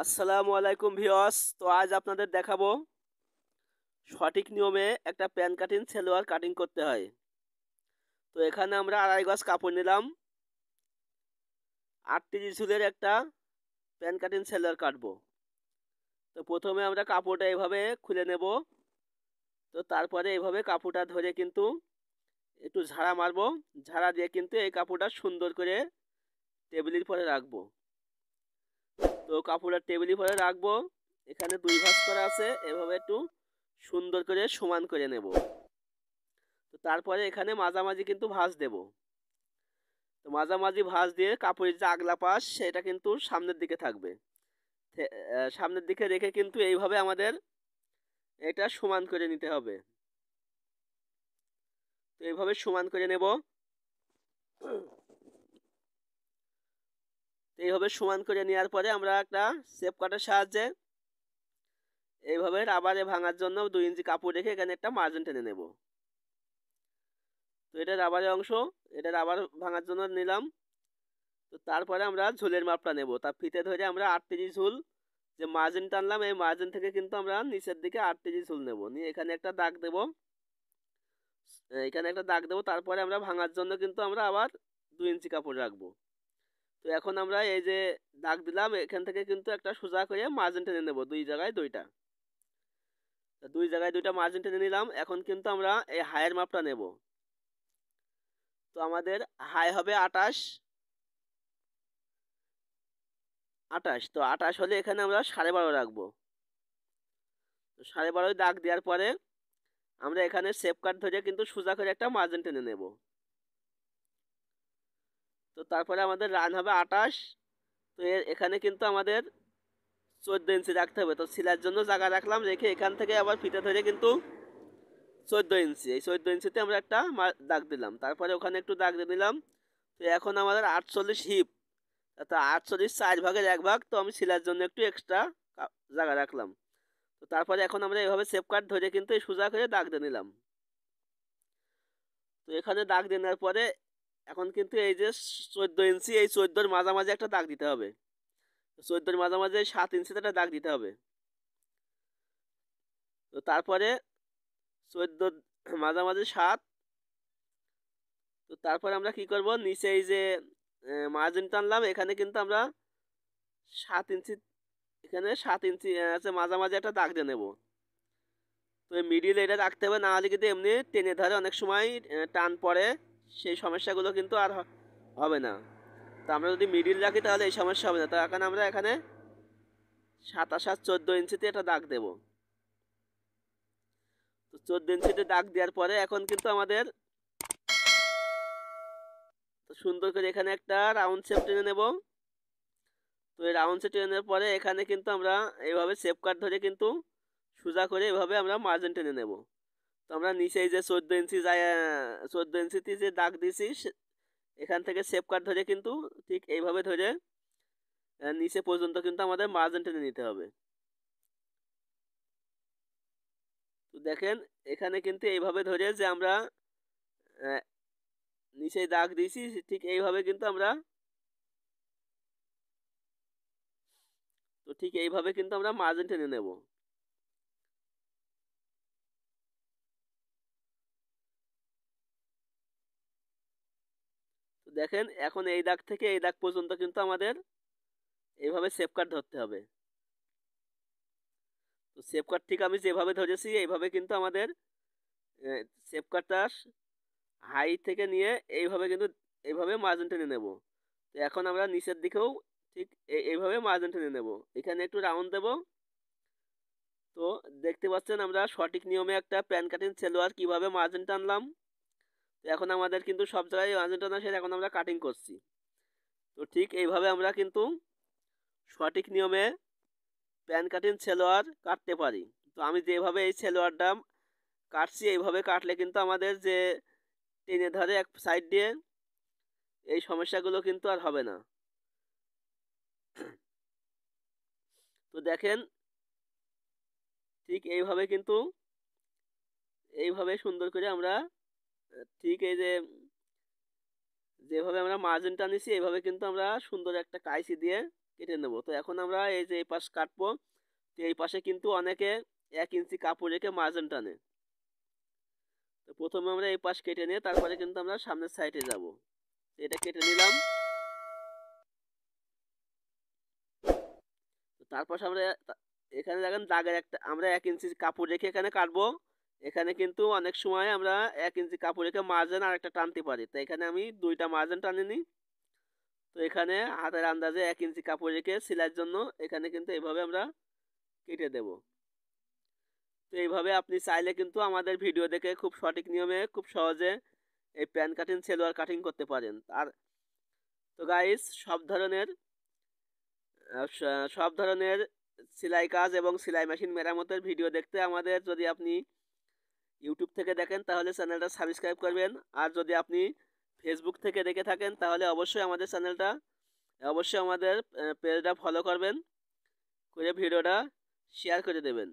আসসালামু আলাইকুম ভিউয়ার্স। তো আজ আপনাদের দেখাবো সঠিক নিয়মে একটা প্যান কাটিং সালোয়ার কাটিং করতে হয়। তো এখানে আমরা 2.5 গজ কাপড় নিলাম, 38 ঝুলের একটা প্যান কাটিং সালোয়ার কাটবো। তো প্রথমে আমরা কাপড়টা এভাবে খুলে নেব। তো তারপরে এভাবে কাপড়টা ধরে কিন্তু একটু ঝাড়া মারবো। ঝাড়া দিয়ে কিন্তু এই কাপড়টা সুন্দর করে টেবিলের পরে রাখবো। তো কাপড়টা টেবিলের পরে রাখবো। এখানে 2 ভাঁজ করা আছে, এভাবে একটু সুন্দর করে সমান করে নেব। তো তারপরে এখানে মাঝামাঝি কিন্তু ভাঁজ দেব। তো মাঝামাঝি ভাঁজ দিয়ে কাপড়ের যে আগলা পাশ সেটা কিন্তু সামনের দিকে থাকবে। সামনের দিকে রেখে কিন্তু এইভাবে আমাদের এটা সমান করে নিতে হবে। তো এইভাবে সমান করে নেব। তো এইভাবে সমান করে নেওয়ার পরে আমরা একটা শেপ কাটার সাহায্যে এইভাবে রাবারে ভাঙার জন্য 2 ইঞ্চি কাপড় রেখে এখানে একটা মার্জিন টেনে নেব। তো এটা রাবারের অংশ, এটা রাবার ভাঙার জন্য নিলাম। তো তারপরে আমরা ঝুলের মাপটা নেব। তার ফিতে ধরে আমরা 38 ঝুল যে মার্জিন টানলাম, এই মার্জিন থেকে কিন্তু আমরা নিচের দিকে 38 ঝুল নেব, নিয়ে এখানে একটা দাগ দেব। এখানে একটা দাগ দেবো। তারপরে আমরা ভাঙার জন্য কিন্তু আমরা আবার 2 ইঞ্চি কাপড় রাখবো। তো এখন আমরা এই যে দাগ দিলাম, এখান থেকে কিন্তু একটা সোজা করে মার্জিন টেনে নেব, 2 জায়গায় 2টা। 2 জায়গায় 2টা মার্জিন টেনে নিলাম। এখন কিন্তু আমরা এই হাইয়ের মাপটা নেব। তো আমাদের হাই হবে 28। তো 28 হলে এখানে আমরা 12.5 রাখবো। তো 12.5 দাগ দেওয়ার পরে আমরা এখানে শেপ কাট ধরে কিন্তু সোজা করে একটা মার্জিন টেনে নেব। তো তারপরে আমাদের রান হবে 28। তো এখানে কিন্তু আমাদের 14 ইঞ্চি রাখতে হবে। তো সিলার জন্য জায়গা রাখলাম, রেখে এখান থেকে আবার ফিতে ধরে কিন্তু 14 ইঞ্চি, এই 14 ইঞ্চিতে আমরা একটা দাগ দিলাম। তারপরে ওখানে একটু দাগ দিয়ে দিলাম। তো এখন আমাদের 48 হিপ, তো 48 4/1 ভাগ। তো আমি সিলার জন্য একটু এক্সট্রা জায়গা রাখলাম। তো তারপরে এখন আমরা এভাবে শেপ কাট ধরে কিন্তু এই সোজা করে দাগ দিয়ে নিলাম। তো এখানে দাগ দিয়ে নেওয়ার পরে এখন কিন্তু এই যে 14 ইঞ্চি, এই 14-র মাঝামাঝি একটা দাগ দিতে হবে। 14-র মাঝামাঝি 7 ইঞ্চিতে একটা দাগ দিতে হবে। তো তারপরে 14 মাঝামাঝি 7। তো তারপরে আমরা কি করব, নিচে এই যে মার্জিন টানলাম, এখানে কিন্তু আমরা 7 ইঞ্চি, এখানে 7 ইঞ্চি আছে মাঝামাঝি একটা দাগ দিয়ে নেব। তো এই মিডিল এটা রাখতে হবে, না হলে কিন্তু এমনি টেনে ধরে অনেক সময় টান পড়ে, সেই সমস্যাগুলো কিন্তু আর হবে না। তো আমরা যদি মিডিল রাখি তাহলে এই সমস্যা হবে না। তার কারণে আমরা এখানে 27 আর 14 ইঞ্চিতে একটা দাগ দেব। তো 14 ইঞ্চিতে দাগ দেওয়ার পরে এখন কিন্তু আমাদের তো সুন্দর করে এখানে একটা রাউন্ড শেপ টেনে নেব। তো এই রাউন্ড শেপ টেনে নেওয়ার পরে এখানে কিন্তু আমরা এইভাবে শেপ কাট ধরে কিন্তু সোজা করে এভাবে আমরা মার্জিন টেনে নেব। তো আমরা নিচে এই যে 14 ইঞ্চি যায়, 14 ইঞ্চিতে যে দাগ দিয়েছি এখান থেকে শেপ কাট ধরে কিন্তু ঠিক এইভাবে ধরে নিচে পর্যন্ত কিন্তু আমাদের মার্জিন টেনে নিতে হবে। তো দেখেন এখানে কিন্তু এইভাবে ধরে যে আমরা আহ, নিচে দাগ দিয়েছি, ঠিক এইভাবে কিন্তু আমরা, তো ঠিক এইভাবে কিন্তু আমরা মার্জিন টেনে নেব। তো দেখেন এখন এই দাগ থেকে এই দাগ পর্যন্ত কিন্তু আমাদের এইভাবে শেপ কাট ধরতে হবে। তো শেপ কাট ঠিক আমি যেভাবে ধরেছি এইভাবে কিন্তু আমাদের শেপ কাটটা হাই থেকে নিয়ে এইভাবে কিন্তু এইভাবে মার্জিন টেনে নেব। তো এখন আমরা নিচের দিকেও ঠিক এইভাবে মার্জিন টেনে নেব। এখানে একটু রাউন্ড দেব। তো দেখতে পাচ্ছেন আমরা সঠিক নিয়মে একটা প্যান কাটিং সালোয়ার কিভাবে মার্জিন টানলাম। তো এখন আমাদের কিন্তু সব জায়গায় মার্জিন টানা শেষ, এখন আমরা কাটিং করছি। তো ঠিক এইভাবে আমরা কিন্তু সঠিক নিয়মে প্যান কাটিং সালোয়ার কাটতে পারি। তো আমি যেভাবে এই সালোয়ারটা কাটছি এইভাবে কাটলে কিন্তু আমাদের যে টেনে ধরে এক সাইড দিয়ে এই সমস্যাগুলো কিন্তু আর হবে না। তো দেখেন ঠিক এইভাবে কিন্তু এইভাবে সুন্দর করে আমরা ঠিক এই যে যেভাবে আমরা মার্জিন টানিছি এইভাবে কিন্তু আমরা সুন্দর একটা কাইচি দিয়ে কেটে নেব। তো এখন আমরা এই যে এই পাশ কাটবো, তো এই পাশে কিন্তু অনেকে 1 ইঞ্চি কাপড় রেখে মার্জিন টানে। তো প্রথমে আমরা এই পাশ কেটে নিয়ে তারপরে কিন্তু আমরা সামনের সাইডে যাব। এটা কেটে নিলাম। তারপর আমরা এখানে দেখেন দাগের একটা আমরা 1 ইঞ্চি কাপড় রেখে এখানে কাটবো। এখানে কিন্তু অনেক সময় আমরা 1 ইঞ্চি কাপড় রেখে মার্জিন আর একটা টানতে পারি। তো এখানে আমি 2টা মার্জিন টানে নিই। তো এখানে হাতের আন্দাজে 1 ইঞ্চি কাপড় রেখে সেলাইয়ের জন্য এখানে কিন্তু এইভাবে আমরা কেটে দেব। তো এইভাবে আপনি চাইলে কিন্তু আমাদের ভিডিও দেখে খুব সঠিক নিয়মে খুব সহজে এই প্যান্ট কাটিং সেলোয়ার কাটিং করতে পারেন। আর তো গাইস সব ধরনের সেলাই কাজ এবং সেলাই মেশিন মেরামতের ভিডিও দেখতে আমাদের যদি আপনি ইউটিউব থেকে দেখেন তাহলে চ্যানেলটা সাবস্ক্রাইব করবেন। আর যদি আপনি ফেসবুক থেকে দেখে থাকেন তাহলে অবশ্যই আমাদের পেজটা ফলো করবেন, করে ভিডিওটা শেয়ার করে দেবেন।